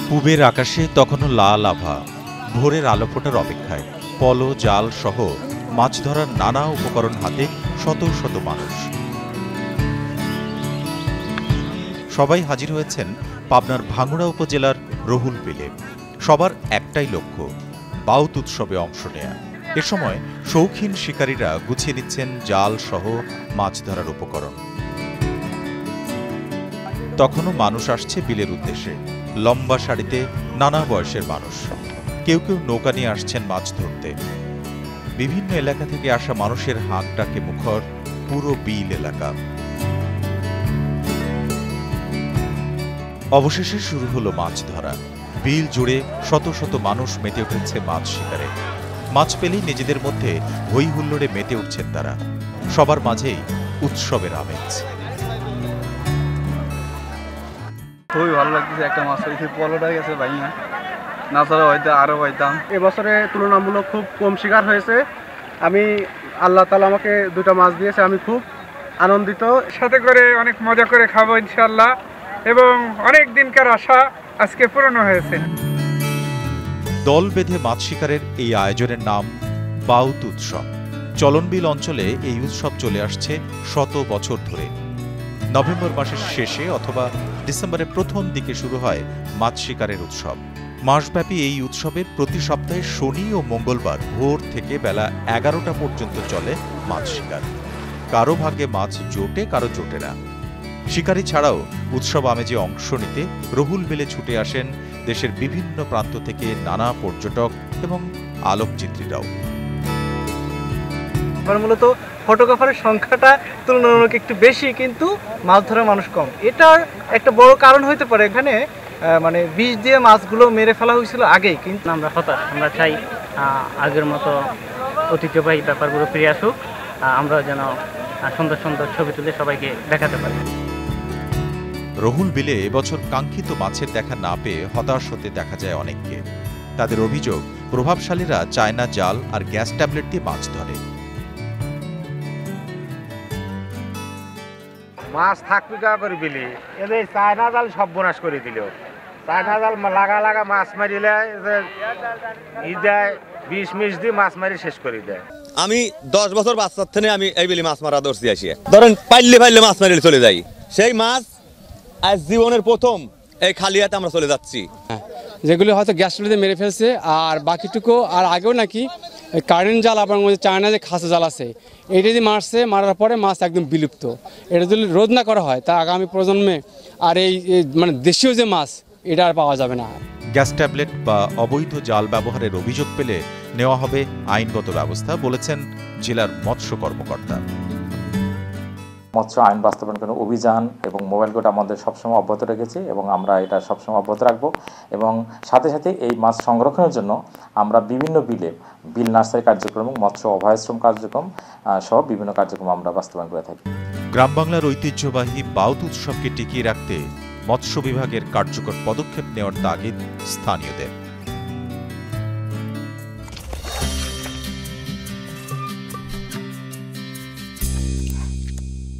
পূবের আকাশে তখনও লাল আভা, ভোরের আলো ফোটার অপেক্ষায়। পল, জাল সহ মাছ ধরার নানা উপকরণ হাতে শত শত মানুষ। সবাই হাজির হয়েছেন পাবনার ভাঙ্গুড়া উপজেলার রহুল বিলে। সবার একটাই লক্ষ্য, বাউত উৎসবে অংশ নেয়া। এ সময় শৌখিন শিকারীরা গুছিয়ে নিচ্ছেন জাল সহ মাছ ধরার উপকরণ। তখনও মানুষ আসছে বিলের উদ্দেশ্যে। লম্বা সারিতে নানা বয়সের মানুষ। কেউ কেউ নৌকা নিয়ে আসছেন মাছ ধরতে। বিভিন্ন এলাকা থেকে আসা মানুষের হাঁক ডাকে মুখর পুরো বিল এলাকা। অবশেষে শুরু হলো মাছ ধরা। বিল জুড়ে শত শত মানুষ মেতে উঠেছে মাছ শিকারে। মাছ পেলেই নিজেদের মধ্যে হই হুল্লোড়ে মেতে উঠছেন তারা। সবার মাঝেই উৎসবের আমেজ। খুবই ভালো লাগতেছে, একটা মাছ হয়েছে, পলোটা গেছে ভাইয়া, না ছাড়া হয়তো আরও পাইতাম। এবছরে তুলনামূলক খুব কম শিকার হয়েছে। আমি আল্লাহ তাআলা আমাকে দুটা মাছ দিয়েছে, আমি খুব আনন্দিত। সাথে করে অনেক মজা করে খাবো ইনশাল্লাহ, এবং অনেক দিনকার আশা আজকে পূরণ হয়েছে। দল বেঁধে মাছ শিকারের এই আয়োজনের নাম বাউত উৎসব। চলনবিল অঞ্চলে এই উৎসব চলে আসছে শত বছর ধরে। নভেম্বর মাসের শেষে অথবা ডিসেম্বরের প্রথম দিকে শুরু হয় মাছ শিকারের উৎসব। মাসব্যাপী এই উৎসবের প্রতি সপ্তাহে শনি ও মঙ্গলবার ভোর থেকে বেলা 11টা পর্যন্ত চলে মাছ শিকার। কারো ভাগ্যে মাছ জোটে, কারো জোটে না। শিকারি ছাড়াও উৎসব আমেজে অংশ নিতে রহুল বিলে ছুটে আসেন দেশের বিভিন্ন প্রান্ত থেকে নানা পর্যটক এবং আলোকচিত্রীরাও। মূলত ফটোগ্রাফারের সংখ্যাটা তুলনামূলক একটু বেশি, কিন্তু মাছ ধরার মানুষ কম। এটার একটা বড় কারণ হইতে পারে এখানে মানে বিষ দিয়ে মাছগুলো মেরে ফেলা হয়েছিল আগেই, কিন্তু আমরা হতাশ। আমরা চাই আগের মতো ঐতিহ্যবাহী ব্যাপারগুলো ফিরে আসুক, আমরা যেন সুন্দর সুন্দর ছবি তুলে সবাইকে দেখাতে পারি। রহুল বিলে এবছর কাঙ্ক্ষিত মাছের দেখা না পেয়ে হতাশ হতে দেখা যায় অনেককে। তাদের অভিযোগ, প্রভাবশালীরা চায়না জাল আর গ্যাস ট্যাবলেট দিয়ে মাছ ধরে। মাছ থাকবে কা করে বিলি, এদের চায়না জাল সব বোনাস করে দিল। চায়না জাল লাগা লাগা মাছ মারিলে দেয়, 20-20 দিয়ে মাছ মারি শেষ করে দেয়। আমি 10 বছর বাচ্চার থেকে আমি এই বিলি মাছ মারা ধরছি আসি। ধরেন পাইলে মাছ মারিলে চলে যাই। সেই মাছ আজ জীবনের প্রথম এই খালি হাতে আমরা চলে যাচ্ছি। যেগুলো হয়তো গ্যাস চুলাতে মেরে ফেলছে, আর বাকিটুকু আর আগেও নাকি কারেন্ট জাল, আবার মধ্যে চায়না যে খাসা জাল আছে, এটা যদি মারছে, মারার পরে মাছ একদম বিলুপ্ত। এটা যদি রোধ না করা হয় তা আগামী প্রজন্মে আর এই মানে দেশীয় যে মাছ, এটা আর পাওয়া যাবে না। গ্যাস ট্যাবলেট বা অবৈধ জাল ব্যবহারের অভিযোগ পেলে নেওয়া হবে আইনগত ব্যবস্থা, বলেছেন জেলার মৎস্য কর্মকর্তা। মৎস্য আইন বাস্তবায়ন অভিযান এবং মোবাইল কোর্ট আমাদের সবসময় অব্যাহত রেখেছি এবং আমরা এটা সবসময় অব্যাহত রাখবো। এবং সাথে সাথে এই মাছ সংরক্ষণের জন্য আমরা বিভিন্ন বিল নার্সারি কার্যক্রম, মৎস্য অভয়াশ্রম কার্যক্রম সহ বিভিন্ন কার্যক্রম আমরা বাস্তবায়ন করে থাকি। গ্রাম বাংলার ঐতিহ্যবাহী বাউত উৎসবকে টিকিয়ে রাখতে মৎস্য বিভাগের কার্যকর পদক্ষেপ নেওয়ার তাগিদ স্থানীয়দের।